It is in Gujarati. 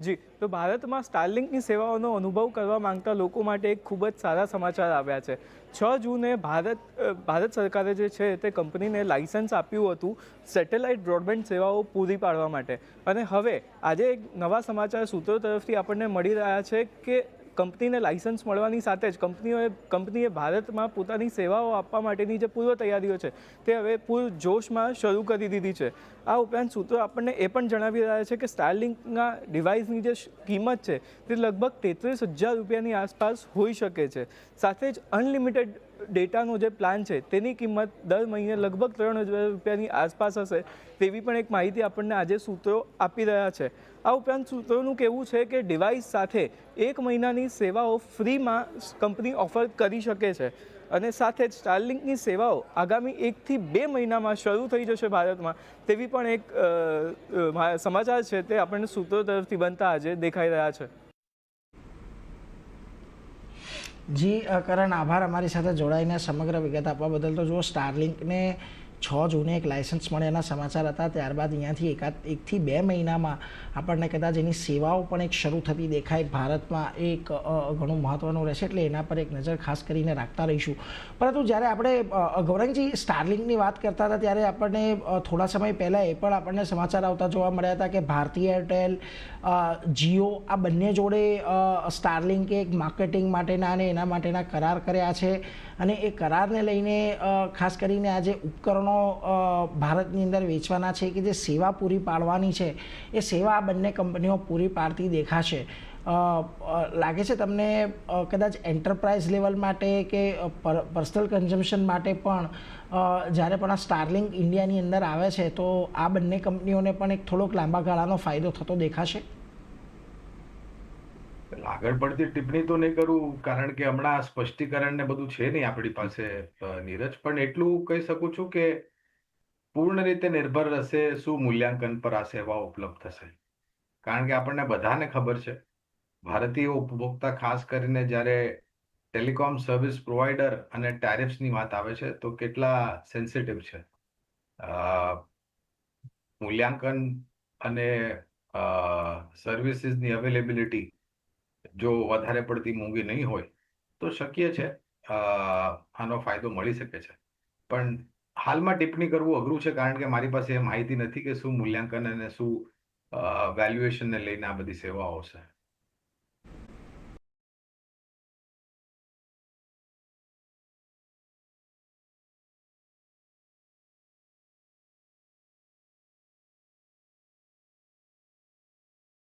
જી, તો ભારતમાં સ્ટારલિંકની સેવાઓનો અનુભવ કરવા માંગતા લોકો માટે એક ખૂબ જ સારા સમાચાર આવ્યા છે. 6 જૂને ભારત સરકારે જે છે તે કંપનીને લાઇસન્સ આપ્યું હતું સેટેલાઇટ બ્રોડબેન્ડ સેવાઓ પૂરી પાડવા માટે. અને હવે આજે એક નવા સમાચાર સૂત્રો તરફથી આપણને મળી રહ્યા છે કે કંપનીને લાઇસન્સ મળવાની સાથે જ કંપનીએ ભારતમાં પોતાની સેવાઓ આપવા માટેની જે પૂર્વ તૈયારીઓ છે તે હવે પૂર જોશમાં શરૂ કરી દીધી છે. આ ઉપરાંત સૂત્રો આપણને એ પણ જણાવી રહ્યા છે કે સ્ટારલિંકના ડિવાઇસની જે કિંમત છે તે લગભગ 33,000 રૂપિયાની આસપાસ હોઈ શકે છે. સાથે જ અનલિમિટેડ ડેટાનો જે પ્લાન છે તેની કિંમત દર મહિને લગભગ 3,000 રૂપિયાની આસપાસ હશે તેવી પણ એક માહિતી આપણને આજે સૂત્રો આપી રહ્યા છે. આ ઉપરાંત સૂત્રોનું કહેવું છે કે ડિવાઇસ સાથે 1 મહિનાની સેવાઓ ફ્રીમાં કંપની ઓફર કરી શકે છે. અને સાથે જ સ્ટારલિંકની સેવાઓ આગામી 1 થી 2 મહિનામાં શરૂ થઈ જશે ભારતમાં તેવી પણ એક સમાચાર છે તે આપણને સૂત્રો તરફથી બનતા આજે દેખાઈ રહ્યા છે. જી કરણ, આભાર અમારી સાથે જોડાઈને સમગ્ર વિગત આપવા બદલ. તો જો સ્ટારલિંકને 6 જૂને એક લાઇસન્સ મળે એના સમાચાર હતા. ત્યારબાદ અહીંયાથી 1 થી 2 મહિનામાં આપણને કદાચ એની સેવાઓ પણ એક શરૂ થતી દેખાય ભારતમાં. એક ઘણું મહત્ત્વનું રહેશે, એટલે એના પર એક નજર ખાસ કરીને રાખતા રહીશું. પરંતુ જ્યારે આપણે ગૌરંગજી સ્ટારલિંકની વાત કરતા હતા ત્યારે આપણને થોડા સમય પહેલાં એ પણ આપણને સમાચાર આવતા જોવા મળ્યા હતા કે ભારતીય એરટેલ, જીઓ આ બંને જોડે સ્ટારલિંકે એક માર્કેટિંગ માટેના અને એના માટેના કરાર કર્યા છે. અને એ કરારને લઈને ખાસ કરીને આ જે ઉપકરણો ભારતની અંદર વેચવાના છે કે જે સેવા પૂરી પાડવાની છે એ સેવા આ બંને કંપનીઓ પૂરી પાડતી દેખાશે. લાગે છે તમને કદાચ એન્ટરપ્રાઇઝ લેવલ માટે કે પર્સનલ કન્ઝમ્પશન માટે પણ જ્યારે પણ આ સ્ટારલિંક ઇન્ડિયાની અંદર આવે છે તો આ બંને કંપનીઓને પણ એક થોડોક લાંબા ગાળાનો ફાયદો થતો દેખાશે? આગળ પડતી ટિપ્પણી તો નહીં કરું, કારણ કે હમણાં સ્પષ્ટીકરણ ને બધું છે નહીં આપણી પાસે નીરજ. પણ એટલું કહી શકું છું કે પૂર્ણ રીતે નિર્ભર રહેશે શું મૂલ્યાંકન પર આ સેવાઓ ઉપલબ્ધ થશે. કારણ કે આપણને બધાને ખબર છે, ભારતીય ઉપભોક્તા ખાસ કરીને જ્યારે ટેલિકોમ સર્વિસ પ્રોવાઈડર અને ટેરિફ્સની વાત આવે છે તો કેટલા સેન્સિટિવ છે. મૂલ્યાંકન અને સર્વિસીસની અવેલેબિલિટી જો વધારે પડતી મોંઘી નહીં હોય તો શક્ય છે આનો ફાયદો મળી શકે છે. પણ હાલમાં ટિપ્પણી કરવું અઘરું છે, કારણ કે મારી પાસે એ માહિતી નથી કે શું મૂલ્યાંકન અને શું વેલ્યુએશનને લઈને આ બધી સેવાઓ છે.